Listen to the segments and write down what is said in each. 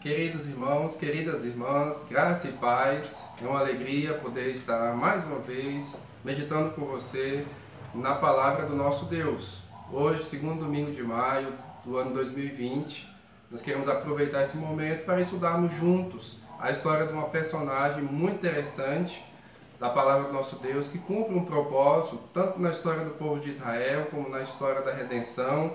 Queridos irmãos, queridas irmãs, graça e paz, é uma alegria poder estar mais uma vez meditando com você na palavra do nosso Deus. Hoje, segundo domingo de maio do ano 2020, nós queremos aproveitar esse momento para estudarmos juntos a história de uma personagem muito interessante da palavra do nosso Deus, que cumpre um propósito, tanto na história do povo de Israel, como na história da redenção,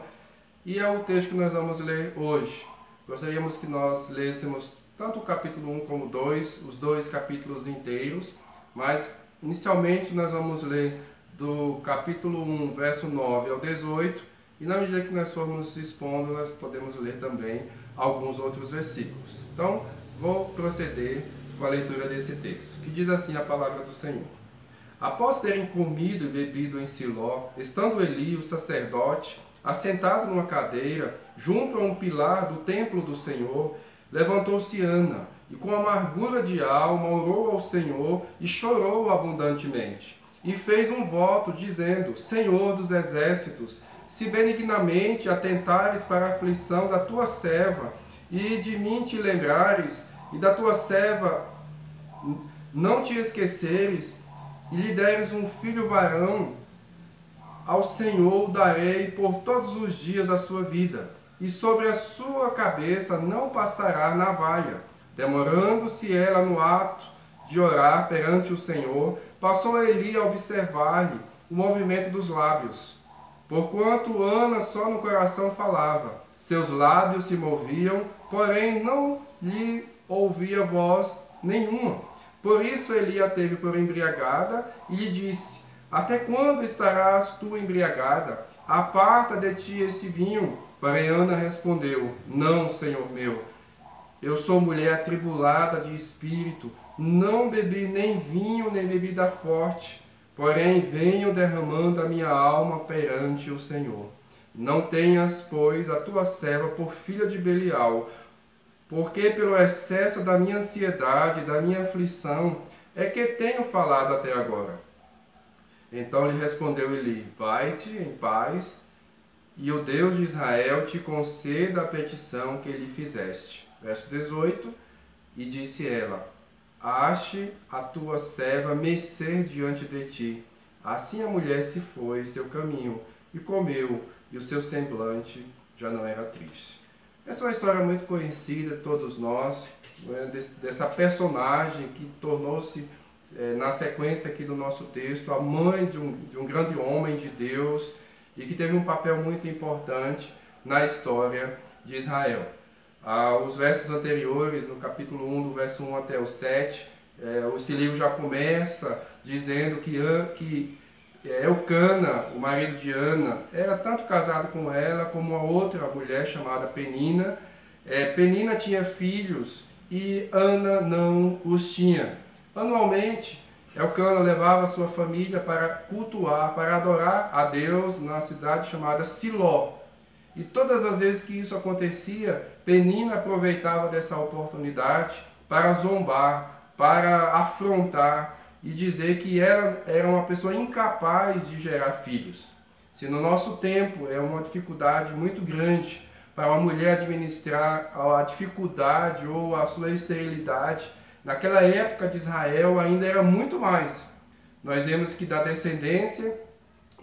e é o texto que nós vamos ler hoje. Gostaríamos que nós lêssemos tanto o capítulo 1 como 2, os dois capítulos inteiros, mas inicialmente nós vamos ler do capítulo 1, verso 9 ao 18, e na medida que nós formos expondo, nós podemos ler também alguns outros versículos. Então, vou proceder com a leitura desse texto, que diz assim a palavra do Senhor. Após terem comido e bebido em Siló, estando Eli, o sacerdote, assentado numa cadeira, junto a um pilar do templo do Senhor, levantou-se Ana, e com amargura de alma orou ao Senhor e chorou abundantemente. E fez um voto, dizendo: Senhor dos exércitos, se benignamente atentares para a aflição da tua serva, e de mim te lembrares, e da tua serva não te esqueceres, e lhe deres um filho varão, ao Senhor o darei por todos os dias da sua vida, e sobre a sua cabeça não passará navalha. Demorando-se ela no ato de orar perante o Senhor, passou Eli a observar-lhe o movimento dos lábios. Porquanto Ana só no coração falava, seus lábios se moviam, porém não lhe ouvia voz nenhuma. Por isso Eli a teve por embriagada e lhe disse: Até quando estarás tu embriagada? Aparta de ti esse vinho. Porém Ana respondeu: Não, Senhor meu, eu sou mulher atribulada de espírito, não bebi nem vinho nem bebida forte, porém venho derramando a minha alma perante o Senhor. Não tenhas, pois, a tua serva por filha de Belial, porque pelo excesso da minha ansiedade, da minha aflição, é que tenho falado até agora. Então lhe respondeu Eli: Vai-te em paz, e o Deus de Israel te conceda a petição que lhe fizeste. Verso 18, e disse ela: Ache a tua serva mercê diante de ti. Assim a mulher se foi seu caminho, e comeu, e o seu semblante já não era triste. Essa é uma história muito conhecida de todos nós, dessa personagem que tornou-se, na sequência aqui do nosso texto, a mãe de um grande homem de Deus e que teve um papel muito importante na história de Israel. Os versos anteriores, no capítulo 1, do verso 1 até o 7, esse livro já começa dizendo que Eucana, o marido de Ana, era tanto casado com ela como uma outra mulher chamada Penina. Penina tinha filhos e Ana não os tinha. Anualmente, Eucana levava sua família para cultuar, para adorar a Deus na cidade chamada Siló. E todas as vezes que isso acontecia, Penina aproveitava dessa oportunidade para zombar, para afrontar e dizer que ela era uma pessoa incapaz de gerar filhos. Se no nosso tempo é uma dificuldade muito grande para uma mulher administrar a dificuldade ou a sua esterilidade, naquela época de Israel ainda era muito mais. Nós vemos que da descendência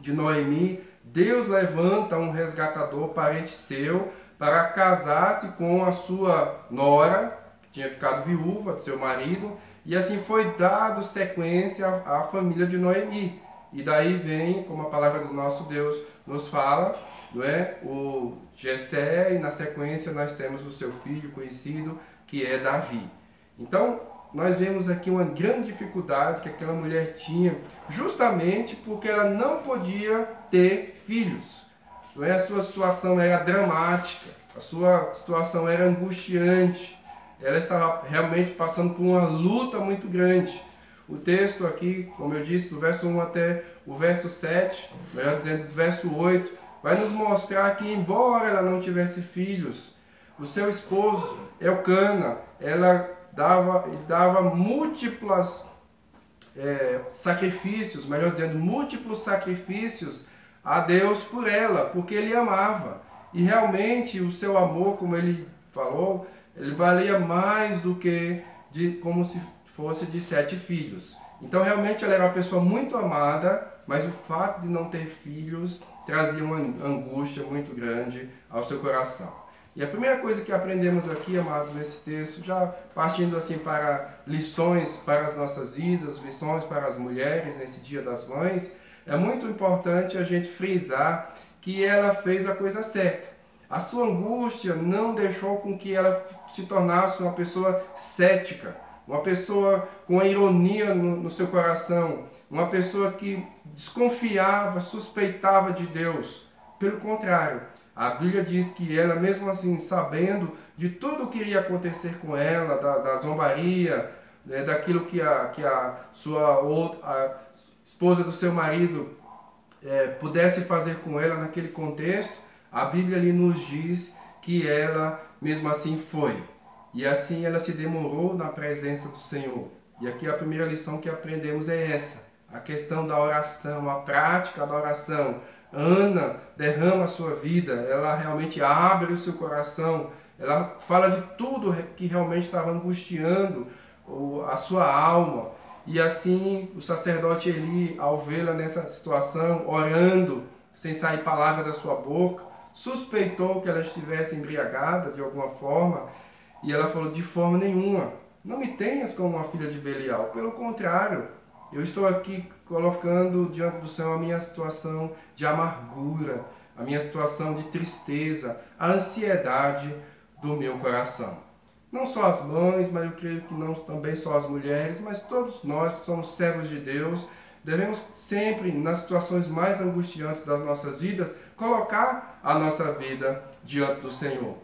de Noemi, Deus levanta um resgatador, parente seu, para casar-se com a sua nora, que tinha ficado viúva do seu marido, e assim foi dado sequência à família de Noemi. E daí vem, como a palavra do nosso Deus nos fala, não é? O Jessé, e na sequência nós temos o seu filho conhecido, que é Davi. Então, nós vemos aqui uma grande dificuldade que aquela mulher tinha, justamente porque ela não podia ter filhos. Não é? A sua situação era dramática, a sua situação era angustiante, ela estava realmente passando por uma luta muito grande. O texto aqui, como eu disse, do verso 1 até o verso 7, melhor dizendo, do verso 8, vai nos mostrar que, embora ela não tivesse filhos, o seu esposo, Eucana, ele dava múltiplos sacrifícios, melhor dizendo, múltiplos sacrifícios a Deus por ela, porque ele amava. E realmente o seu amor, como ele falou, ele valia mais do que como se fosse de 7 filhos. Então realmente ela era uma pessoa muito amada, mas o fato de não ter filhos trazia uma angústia muito grande ao seu coração. E a primeira coisa que aprendemos aqui, amados, nesse texto, já partindo assim para lições para as nossas vidas, lições para as mulheres nesse Dia das Mães, é muito importante a gente frisar que ela fez a coisa certa. A sua angústia não deixou com que ela se tornasse uma pessoa cética, uma pessoa com a ironia no seu coração, uma pessoa que desconfiava, suspeitava de Deus. Pelo contrário, a Bíblia diz que ela, mesmo assim, sabendo de tudo o que iria acontecer com ela, da zombaria, né, daquilo que a esposa do seu marido pudesse fazer com ela naquele contexto, a Bíblia ali nos diz que ela, mesmo assim, foi. E assim ela se demorou na presença do Senhor. E aqui a primeira lição que aprendemos é essa, a questão da oração, a prática da oração. Ana derrama a sua vida, ela realmente abre o seu coração, ela fala de tudo que realmente estava angustiando a sua alma. E assim o sacerdote Eli, ao vê-la nessa situação, orando, sem sair palavra da sua boca, suspeitou que ela estivesse embriagada de alguma forma, e ela falou: de forma nenhuma, não me tenhas como uma filha de Belial, pelo contrário, eu estou aqui colocando diante do Senhor a minha situação de amargura, a minha situação de tristeza, a ansiedade do meu coração. Não só as mães, mas eu creio que não também só as mulheres, mas todos nós que somos servos de Deus, devemos sempre, nas situações mais angustiantes das nossas vidas, colocar a nossa vida diante do Senhor.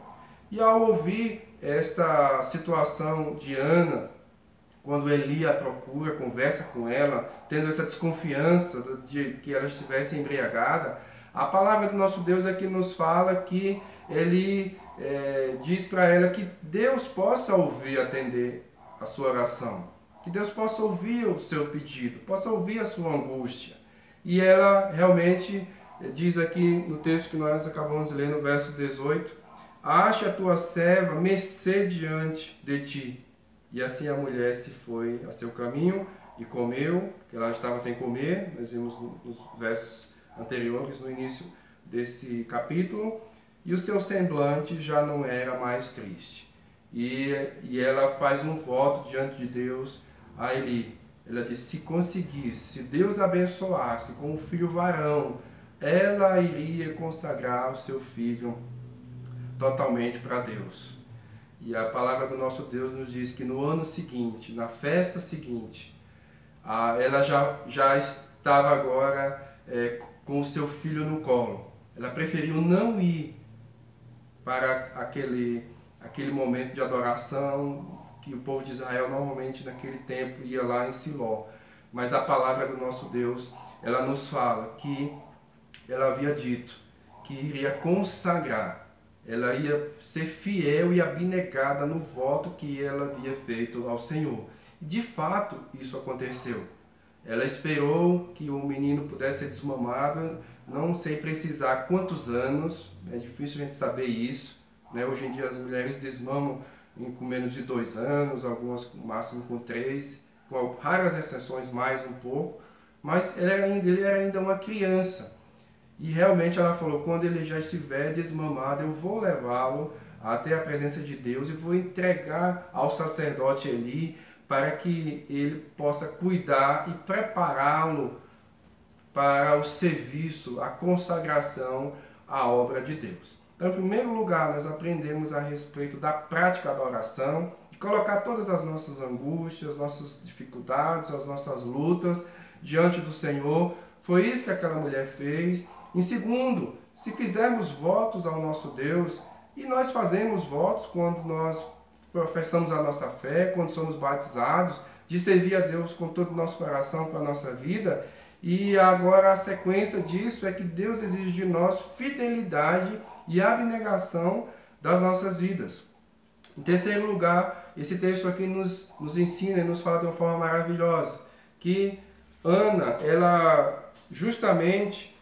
E ao ouvir esta situação de Ana, quando Eli a procura, conversa com ela, tendo essa desconfiança de que ela estivesse embriagada, a palavra do nosso Deus é que nos fala que Eli diz para ela que Deus possa ouvir e atender a sua oração, que Deus possa ouvir o seu pedido, possa ouvir a sua angústia. E ela realmente diz aqui no texto que nós acabamos de ler, no verso 18, ache a tua serva mercê diante de ti. E assim a mulher se foi a seu caminho e comeu, que ela estava sem comer, nós vimos nos versos anteriores, no início desse capítulo, e o seu semblante já não era mais triste. E ela faz um voto diante de Deus a Eli. Ela diz: se conseguisse, se Deus abençoasse com um filho varão, ela iria consagrar o seu filho totalmente para Deus. E a palavra do nosso Deus nos diz que no ano seguinte, na festa seguinte, ela já estava agora com o seu filho no colo. Ela preferiu não ir para aquele momento de adoração que o povo de Israel normalmente naquele tempo ia lá em Siló. Mas a palavra do nosso Deus, ela nos fala que ela havia dito que iria consagrar, ela ia ser fiel e abnegada no voto que ela havia feito ao Senhor. E de fato isso aconteceu. Ela esperou que o menino pudesse ser desmamado, não sei precisar quantos anos, é difícil a gente saber isso, né? Hoje em dia as mulheres desmamam com menos de 2 anos, algumas no máximo com 3, com raras exceções mais um pouco, mas ele era ainda uma criança. E realmente ela falou: quando ele já estiver desmamado, eu vou levá-lo até a presença de Deus e vou entregar ao sacerdote Eli para que ele possa cuidar e prepará-lo para o serviço, a consagração à obra de Deus. Então, em primeiro lugar, nós aprendemos a respeito da prática da oração, de colocar todas as nossas angústias, nossas dificuldades, as nossas lutas diante do Senhor. Foi isso que aquela mulher fez. Em segundo, se fizermos votos ao nosso Deus, e nós fazemos votos quando nós professamos a nossa fé, quando somos batizados, de servir a Deus com todo o nosso coração, com a nossa vida, e agora a sequência disso é que Deus exige de nós fidelidade e abnegação das nossas vidas. Em terceiro lugar, esse texto aqui nos ensina e nos fala de uma forma maravilhosa, que Ana, ela justamente,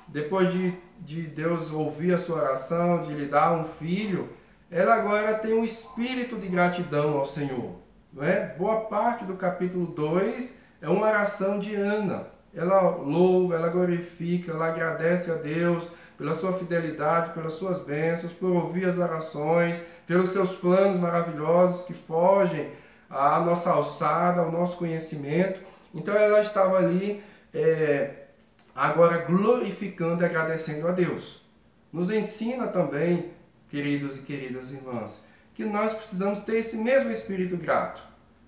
depois de Deus ouvir a sua oração, de lhe dar um filho, ela agora tem um espírito de gratidão ao Senhor. Não é? Boa parte do capítulo 2 é uma oração de Ana. Ela louva, ela glorifica, ela agradece a Deus pela sua fidelidade, pelas suas bênçãos, por ouvir as orações, pelos seus planos maravilhosos que fogem à nossa alçada, ao nosso conhecimento. Então ela estava ali agora glorificando e agradecendo a Deus. Nos ensina também, queridos e queridas irmãs, que nós precisamos ter esse mesmo espírito grato.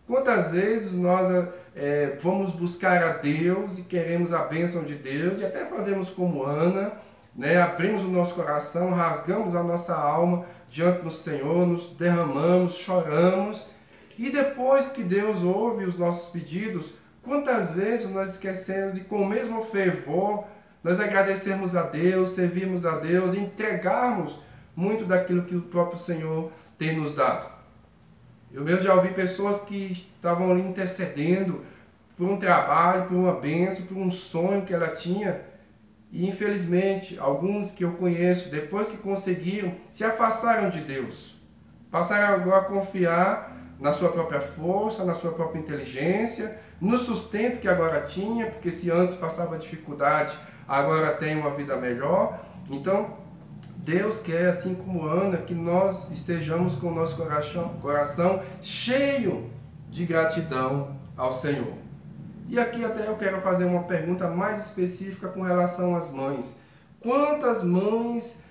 Quantas vezes nós vamos buscar a Deus e queremos a bênção de Deus e até fazemos como Ana, né? Abrimos o nosso coração, rasgamos a nossa alma diante do Senhor, nos derramamos, choramos e depois que Deus ouve os nossos pedidos, quantas vezes nós esquecemos de, com o mesmo fervor, nós agradecermos a Deus, servirmos a Deus, entregarmos muito daquilo que o próprio Senhor tem nos dado. Eu mesmo já ouvi pessoas que estavam ali intercedendo por um trabalho, por uma bênção, por um sonho que ela tinha. E infelizmente, alguns que eu conheço, depois que conseguiram, se afastaram de Deus. Passaram agora a confiar na sua própria força, na sua própria inteligência, no sustento que agora tinha, porque se antes passava dificuldade, agora tem uma vida melhor. Então, Deus quer, assim como Ana, que nós estejamos com o nosso coração cheio de gratidão ao Senhor. E aqui até eu quero fazer uma pergunta mais específica com relação às mães. Quantas mães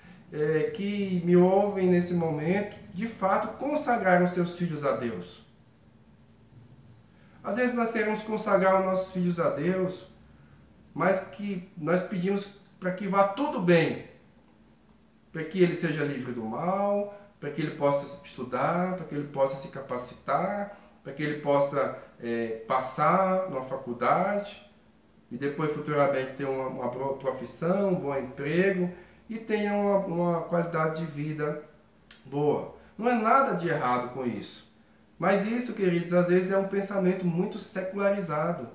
que me ouvem nesse momento, de fato, consagraram seus filhos a Deus? Às vezes nós queremos consagrar os nossos filhos a Deus, mas que nós pedimos para que vá tudo bem, para que ele seja livre do mal, para que ele possa estudar, para que ele possa se capacitar, para que ele possa passar numa faculdade e depois futuramente ter uma boa profissão, um bom emprego e tenha uma qualidade de vida boa. Não é nada de errado com isso. Mas isso, queridos, às vezes é um pensamento muito secularizado,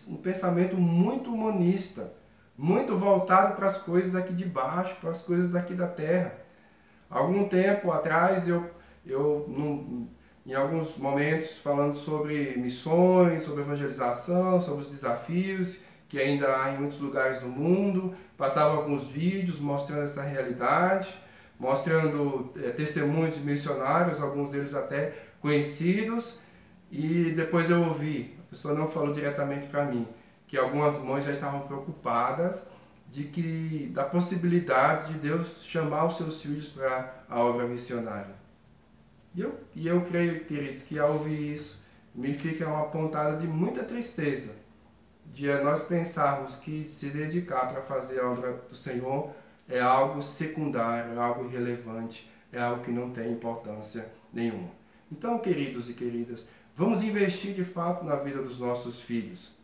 um pensamento muito humanista, muito voltado para as coisas aqui de baixo, para as coisas daqui da terra. Algum tempo atrás, em alguns momentos, falando sobre missões, sobre evangelização, sobre os desafios que ainda há em muitos lugares do mundo, passava alguns vídeos mostrando essa realidade, mostrando testemunhos de missionários, alguns deles até conhecidos, e depois eu ouvi, a pessoa não falou diretamente para mim, que algumas mães já estavam preocupadas da possibilidade de Deus chamar os seus filhos para a obra missionária. E eu creio, queridos, que ao ouvir isso, me fica uma pontada de muita tristeza, de nós pensarmos que se dedicar para fazer a obra do Senhor é algo secundário, é algo irrelevante, é algo que não tem importância nenhuma. Então, queridos e queridas, vamos investir de fato na vida dos nossos filhos.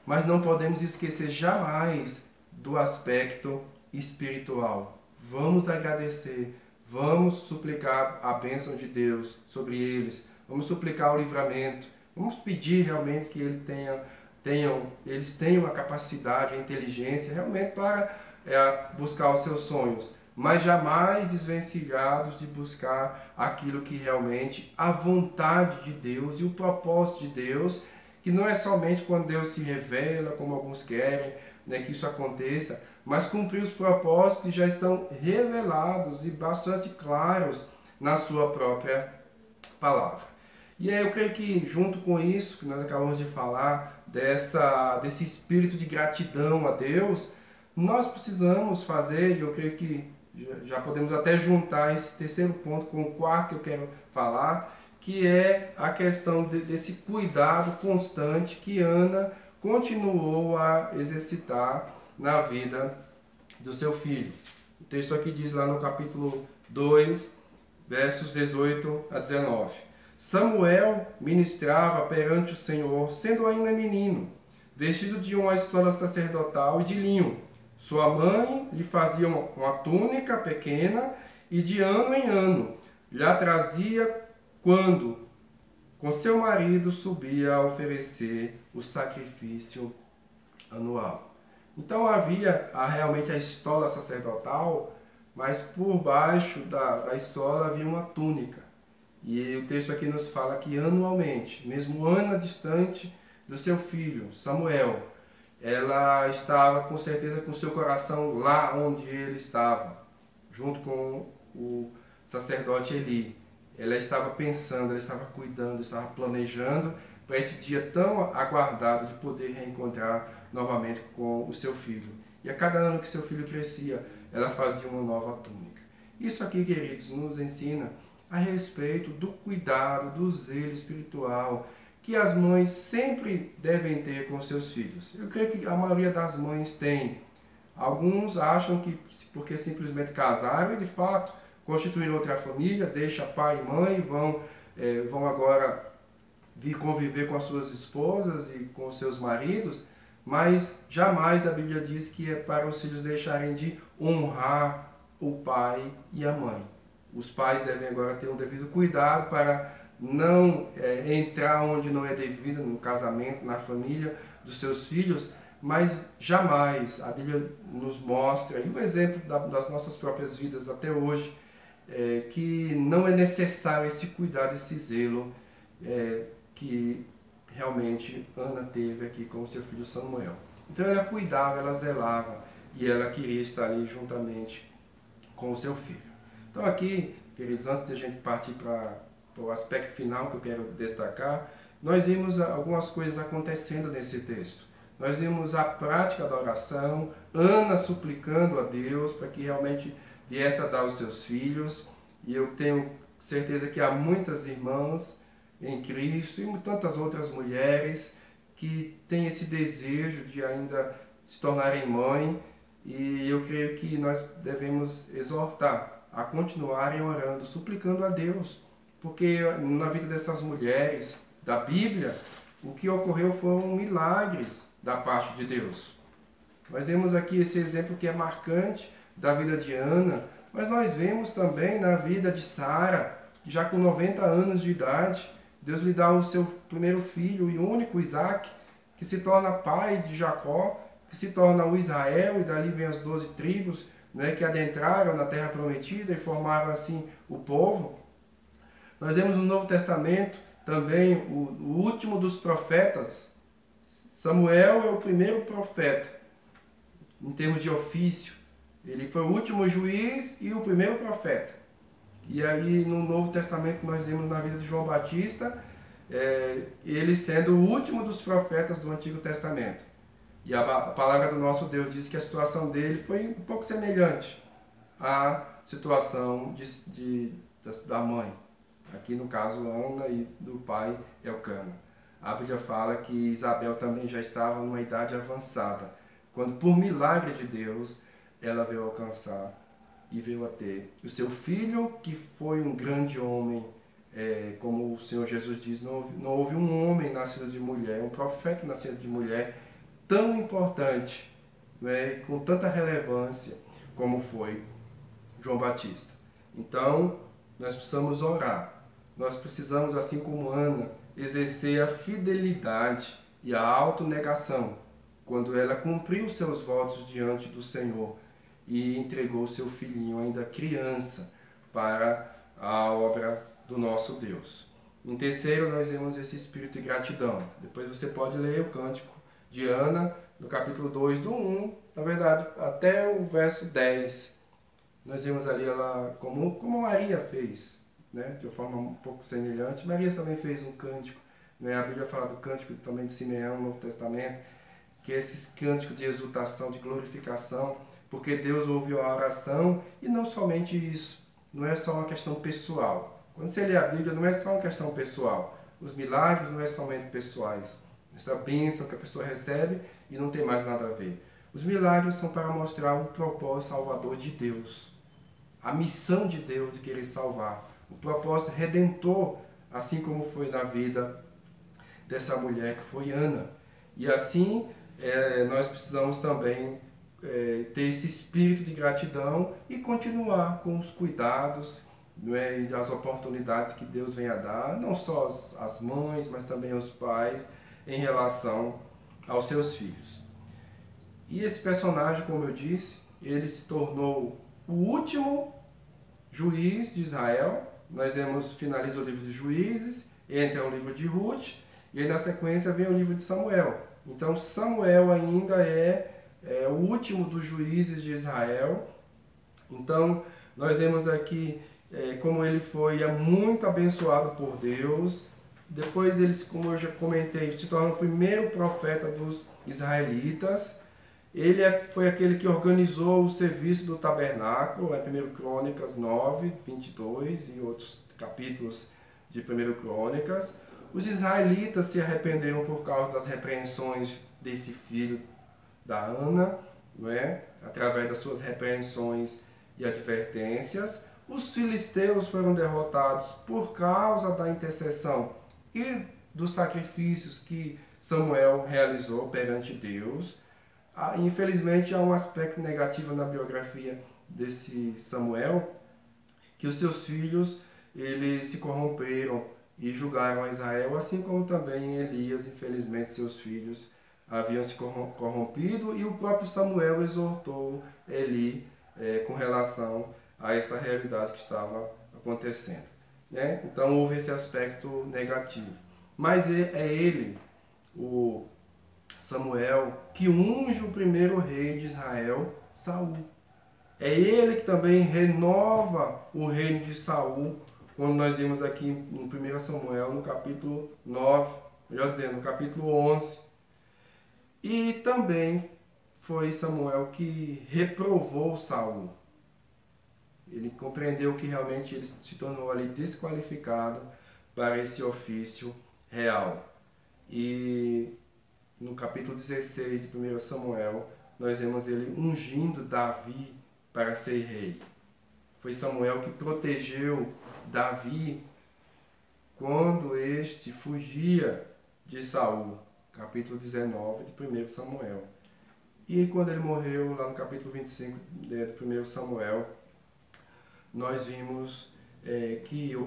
Mas não podemos esquecer jamais do aspecto espiritual. Vamos agradecer, vamos suplicar a bênção de Deus sobre eles, vamos suplicar o livramento, vamos pedir realmente que eles tenham a capacidade, a inteligência realmente para buscar os seus sonhos, mas jamais desvencilhados de buscar aquilo que realmente a vontade de Deus e o propósito de Deus, que não é somente quando Deus se revela, como alguns querem, né, que isso aconteça, mas cumprir os propósitos que já estão revelados e bastante claros na sua própria palavra. E aí eu creio que junto com isso que nós acabamos de falar, desse espírito de gratidão a Deus, nós precisamos fazer, e eu creio que já podemos até juntar esse terceiro ponto com o quarto que eu quero falar, que é a questão desse cuidado constante que Ana continuou a exercitar na vida do seu filho. O texto aqui diz lá no capítulo 2, versos 18 a 19. Samuel ministrava perante o Senhor, sendo ainda menino, vestido de uma estola sacerdotal e de linho. Sua mãe lhe fazia uma túnica pequena e de ano em ano lhe a trazia quando com seu marido subia a oferecer o sacrifício anual. Então havia realmente a estola sacerdotal, mas por baixo da estola havia uma túnica. E o texto aqui nos fala que anualmente, mesmo Ana distante do seu filho, Samuel, ela estava com certeza com seu coração lá onde ele estava, junto com o sacerdote Eli. Ela estava pensando, ela estava cuidando, estava planejando para esse dia tão aguardado de poder reencontrar novamente com o seu filho. E a cada ano que seu filho crescia, ela fazia uma nova túnica. Isso aqui, queridos, nos ensina a respeito do cuidado, do zelo espiritual que as mães sempre devem ter com seus filhos. Eu creio que a maioria das mães tem. Alguns acham que porque simplesmente casaram e de fato constituíram outra família, deixa pai e mãe, vão agora vir conviver com as suas esposas e com os seus maridos, mas jamais a Bíblia diz que é para os filhos deixarem de honrar o pai e a mãe. Os pais devem agora ter um devido cuidado para não entrar onde não é devido, no casamento, na família dos seus filhos, mas jamais a Bíblia nos mostra, e o exemplo das nossas próprias vidas até hoje, que não é necessário esse cuidado, esse zelo que realmente Ana teve aqui com o seu filho Samuel. Então ela cuidava, ela zelava e ela queria estar ali juntamente com o seu filho. Então aqui, queridos, antes de a gente partir para o aspecto final que eu quero destacar, nós vimos algumas coisas acontecendo nesse texto. Nós vimos a prática da oração, Ana suplicando a Deus para que realmente viesse a dar os seus filhos, e eu tenho certeza que há muitas irmãs em Cristo e tantas outras mulheres que têm esse desejo de ainda se tornarem mãe, e eu creio que nós devemos exortar a continuarem orando, suplicando a Deus, porque na vida dessas mulheres da Bíblia, o que ocorreu foram milagres da parte de Deus. Nós vemos aqui esse exemplo que é marcante da vida de Ana, mas nós vemos também na vida de Sara, já com 90 anos de idade, Deus lhe dá o seu primeiro filho e único, Isaac, que se torna pai de Jacó, que se torna o Israel, e dali vem as 12 tribos, né, que adentraram na terra prometida e formaram assim o povo. Nós vemos no Novo Testamento também o último dos profetas. Samuel é o primeiro profeta, em termos de ofício. Ele foi o último juiz e o primeiro profeta. E aí no Novo Testamento nós vemos na vida de João Batista, ele sendo o último dos profetas do Antigo Testamento. E a palavra do nosso Deus diz que a situação dele foi um pouco semelhante à situação da mãe. Aqui no caso Ana e do pai Elcana. A Bíblia fala que Isabel também já estava numa idade avançada, quando por milagre de Deus ela veio alcançar e veio a ter o seu filho, que foi um grande homem, como o Senhor Jesus diz, não houve um homem nascido de mulher, um profeta nascido de mulher, tão importante, né, com tanta relevância como foi João Batista. Então, nós precisamos orar. Nós precisamos, assim como Ana, exercer a fidelidade e a autonegação, quando ela cumpriu seus votos diante do Senhor e entregou seu filhinho, ainda criança, para a obra do nosso Deus. Em terceiro, nós vemos esse espírito de gratidão. Depois você pode ler o Cântico de Ana, no capítulo 2, do 1, na verdade, até o verso 10. Nós vemos ali ela, como Maria fez, né, de uma forma um pouco semelhante. Maria também fez um cântico, né, a Bíblia fala do cântico também de Simeão no Novo Testamento, que é esse cântico de exultação, de glorificação, porque Deus ouviu a oração, e não somente isso, não é só uma questão pessoal. Quando você lê a Bíblia, não é só uma questão pessoal. Os milagres não é somente pessoais. Essa bênção que a pessoa recebe e não tem mais nada a ver. Os milagres são para mostrar o propósito salvador de Deus, a missão de Deus de querer salvar, o propósito redentor, assim como foi na vida dessa mulher que foi Ana. E assim nós precisamos também ter esse espírito de gratidão e continuar com os cuidados, né, e as oportunidades que Deus vem a dar, não só as mães, mas também os pais, em relação aos seus filhos. E esse personagem, como eu disse, ele se tornou o último juiz de Israel. Nós finaliza o livro de Juízes, entra o livro de Ruth, e aí na sequência vem o livro de Samuel. Então Samuel ainda é o último dos juízes de Israel. Então nós vemos aqui como ele foi muito abençoado por Deus. Depois ele, como eu já comentei, se torna o primeiro profeta dos israelitas. Ele foi aquele que organizou o serviço do tabernáculo, 1 Crônicas 9, 22 e outros capítulos de 1 Crônicas. Os israelitas se arrependeram por causa das repreensões desse filho da Ana, não é? Através das suas repreensões e advertências. Os filisteus foram derrotados por causa da intercessão e dos sacrifícios que Samuel realizou perante Deus. Infelizmente há um aspecto negativo na biografia desse Samuel, que os seus filhos eles se corromperam e julgaram a Israel, assim como também Elias, infelizmente seus filhos haviam se corrompido, e o próprio Samuel exortou Eli com relação a essa realidade que estava acontecendo, né? Então houve esse aspecto negativo. Mas é ele, o Samuel, que unge o primeiro rei de Israel, Saul. É ele que também renova o reino de Saul, quando nós vimos aqui em 1 Samuel, no capítulo 9, melhor dizendo, no capítulo 11. E também foi Samuel que reprovou Saul. Ele compreendeu que realmente ele se tornou ali desqualificado para esse ofício real. E no capítulo 16 de 1 Samuel, nós vemos ele ungindo Davi para ser rei. Foi Samuel que protegeu Davi quando este fugia de Saul. Capítulo 19 de 1 Samuel. E quando ele morreu, lá no capítulo 25 de 1 Samuel, nós vimos que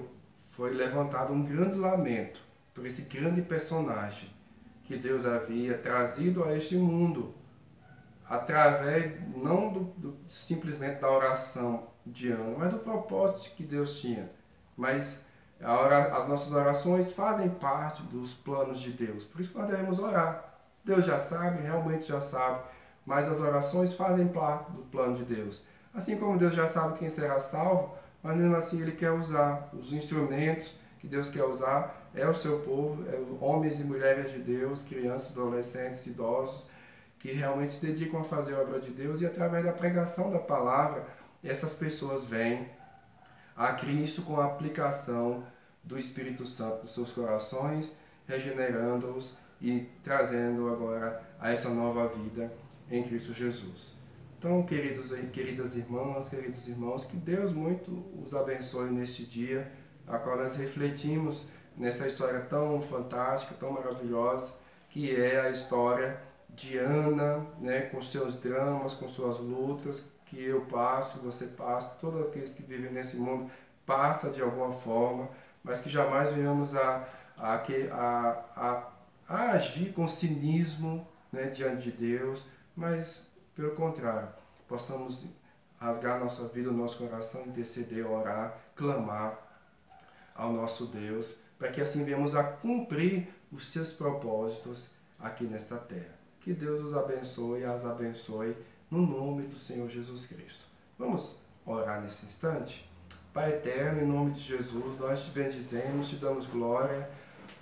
foi levantado um grande lamento por esse grande personagem que Deus havia trazido a este mundo, através não simplesmente da oração de Ana, mas do propósito que Deus tinha. Mas as nossas orações fazem parte dos planos de Deus, por isso que nós devemos orar. Deus já sabe, realmente já sabe, mas as orações fazem parte do plano de Deus. Assim como Deus já sabe quem será salvo, mas mesmo assim Ele quer usar os instrumentos que Deus quer usar, é o seu povo, homens e mulheres de Deus, crianças, adolescentes, idosos, que realmente se dedicam a fazer a obra de Deus, e através da pregação da palavra, essas pessoas vêm a Cristo com a aplicação do Espírito Santo nos seus corações, regenerando-os e trazendo agora a essa nova vida em Cristo Jesus. Então, queridas irmãs, queridos irmãos, que Deus muito os abençoe neste dia, a qual nós refletimos nessa história tão fantástica, tão maravilhosa, que é a história de Ana, né, com seus dramas, com suas lutas, que eu passo, que você passa, todos aqueles que vivem nesse mundo passa de alguma forma, mas que jamais venhamos a agir com cinismo, né, diante de Deus, mas pelo contrário, possamos rasgar nossa vida, o nosso coração, interceder, orar, clamar ao nosso Deus, para que assim venhamos a cumprir os seus propósitos aqui nesta terra. Que Deus os abençoe e as abençoe no nome do Senhor Jesus Cristo. Vamos orar nesse instante? Pai eterno, em nome de Jesus, nós te bendizemos, te damos glória.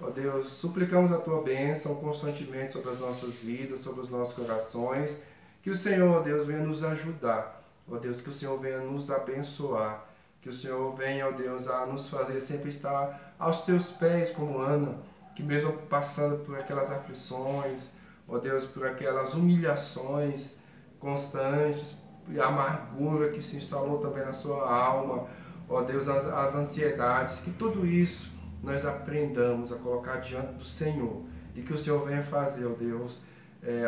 Ó Deus, suplicamos a tua bênção constantemente sobre as nossas vidas, sobre os nossos corações. Que o Senhor, ó Deus, venha nos ajudar. Ó Deus, que o Senhor venha nos abençoar. Que o Senhor venha, ó Deus, a nos fazer sempre estar aos teus pés como Ana, que mesmo passando por aquelas aflições, ó Deus, por aquelas humilhações constantes, e a amargura que se instalou também na sua alma, ó Deus, as ansiedades, que tudo isso nós aprendamos a colocar diante do Senhor, e que o Senhor venha fazer, ó Deus,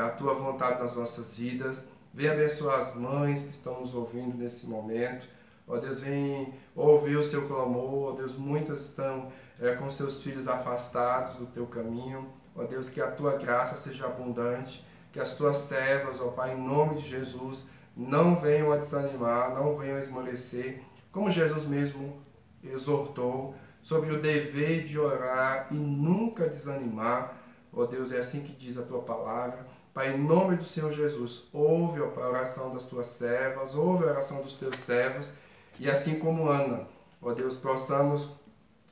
a tua vontade nas nossas vidas. Venha abençoar as mães que estão nos ouvindo nesse momento. Ó Deus, vem ouvir o seu clamor. Ó Deus, muitas estão com seus filhos afastados do teu caminho. Ó Deus, que a tua graça seja abundante, que as tuas servas, ó Pai, em nome de Jesus, não venham a desanimar, não venham a esmorecer, como Jesus mesmo exortou sobre o dever de orar e nunca desanimar. Ó Deus, é assim que diz a tua palavra. Pai, em nome do Senhor Jesus, ouve a oração das tuas servas, ouve a oração dos teus servos, e assim como Ana, ó Deus, possamos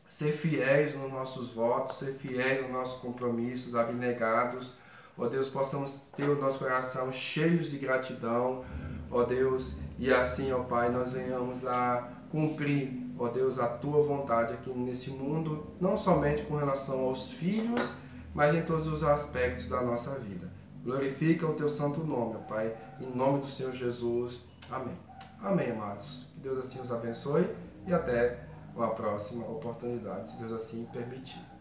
ser fiéis nos nossos votos, ser fiéis nos nossos compromissos, abnegados. Ó Deus, possamos ter o nosso coração cheios de gratidão, ó Deus, e assim, ó Pai, nós venhamos a cumprir, ó Deus, a Tua vontade aqui nesse mundo, não somente com relação aos filhos, mas em todos os aspectos da nossa vida. Glorifica o Teu santo nome, ó Pai, em nome do Senhor Jesus. Amém. Amém, amados. Que Deus assim os abençoe e até uma próxima oportunidade, se Deus assim permitir.